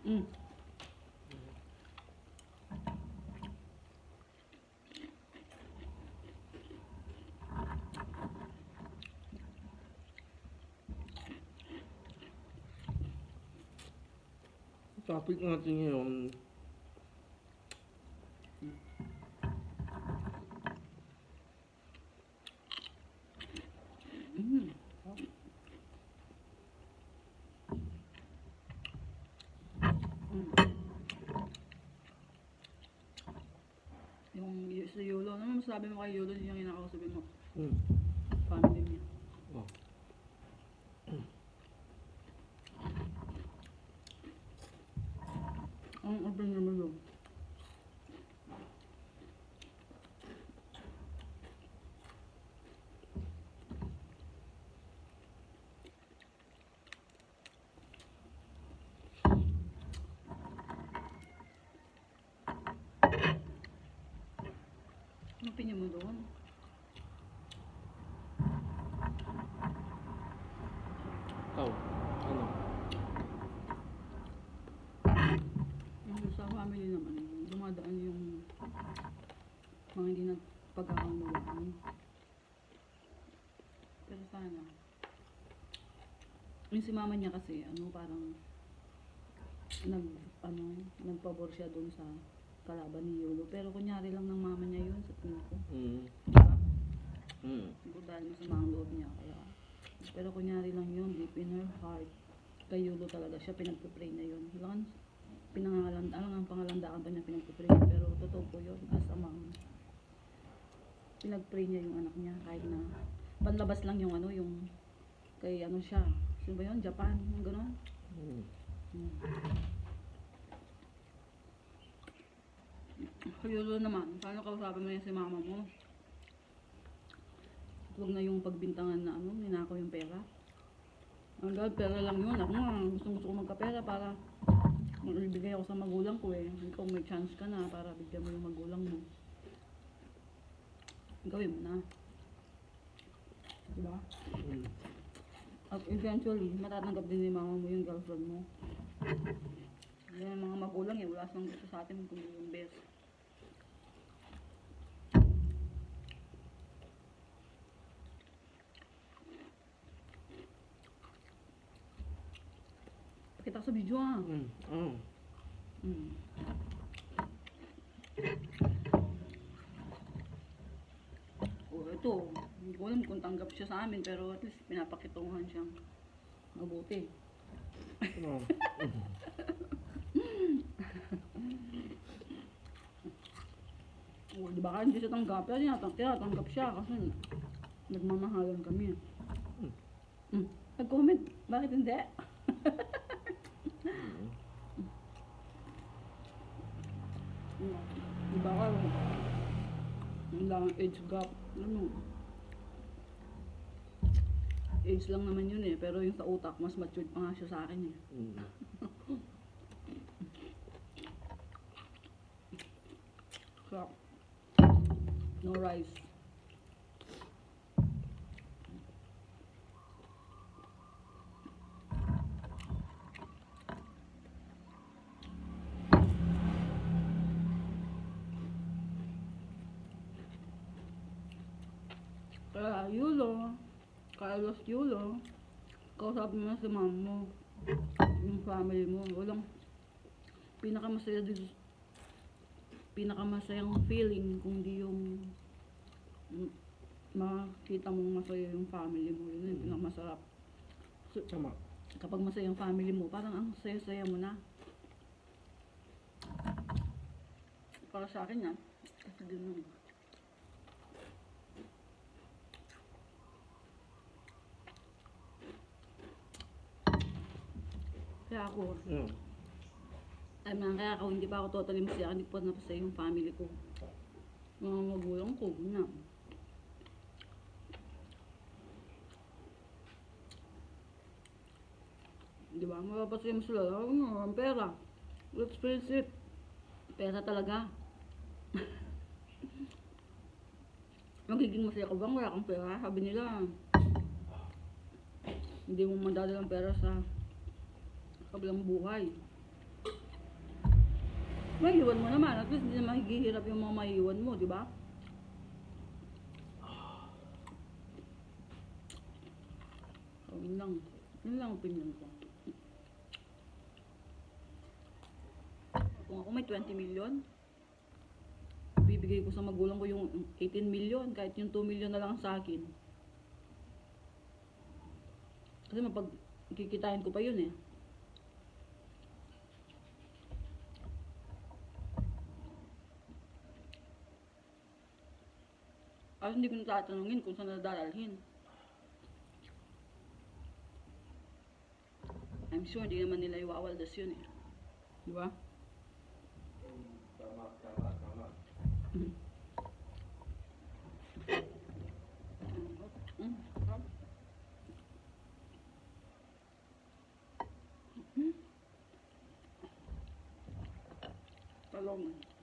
Mm. Topic natin ngayon, Mm. Mm. Yung sa Yolo, ano masabi mo kay Yolo, yun yung inakausapin mo? Family niya. oh. Ang opinion mo yun? Ano opinion mo doon? Ikaw, ano? Yung sa family naman, dumadaan yung mga hindi na pagkakaunawaan. Pero sana, yung si mama niya kasi, parang nag, nagpabor siya doon sa kalaban ni Yolo. Pero kunyari lang ng mama niya yun sa tingin ko. Diba? Siguro dahil masama ang loob niya. Kaya, pero kunyari lang yun, deep in her heart, kay Yolo talaga siya, pinagpipray na yun. Lang, ang pangalandakan pa niya pinagpipray. Pero totoo po yun, as a mom. Pinagpray niya yung anak niya, kahit na panlabas lang yung yung kay siya. Sino ba yun? Japan, yung gano'n. Yolo naman, paano kausapin mo yan si mama mo? Huwag na yung pagbintangan na ninakaw yung pera. Hanggang pera lang yun. Ako nga, gusto ko magkapera para magbigay ako sa magulang ko eh. Ikaw may chance ka na para bigyan mo yung magulang mo. Gawin mo na. Diba? At eventually, matatanggap din ni mama mo yung girlfriend mo. Yan ang mga magulang eh, wala silang gusto sa atin kung yung best. Pakita ko sa video ah. Oh, ito. Hindi ko alam kung tanggap siya sa amin, pero at least pinapakitungan siyang mabuti. Oh, di ba ka hindi siya tanggap? Pero tinatanggap siya kasi nagmamahalan kami. Nag-comment, bakit hindi? Di ba ka? Ang age gap. Age lang naman yun eh, pero yung sa utak, mas matured pa nga siya sa akin eh. So, no rice. Kaya Yulo, Carlos Yulo, kausapin mo na si mama mo, yung family mo. Walang pinakamasayang feeling kung di yung makita mong masaya yung family mo. Yun yung pinakamasarap. So, kapag masaya yung family mo, parang ang saya-saya mo na. Para sa akin yan, kasi din kaya ako, kaya ako hindi pa ako totally masaya, hindi pa napasaya yung family ko. Mga magulang ko, na. Diba? Mapapasaya mo sila. Ang pera. Let's face it. Pera talaga. Magiging masaya ka bang wala kang pera? Sabi nila, hindi mo madadala ang pera sa kabilang buhay. Maiiwan mo naman. At least hindi na mahihirap yung mga maiiwan mo, di ba? So, yun lang. Yun lang ang opinion ko. Kung ako may 20 million, bibigay ko sa magulang ko yung 18 million, kahit yung 2 million na lang sa akin. Kasi mapagkikitain ko pa yun eh. Kasi hindi ko natatanungin kung saan nadadalhin. I'm sure di naman nila iwawaldas yun eh. Di ba? Tama. Talong.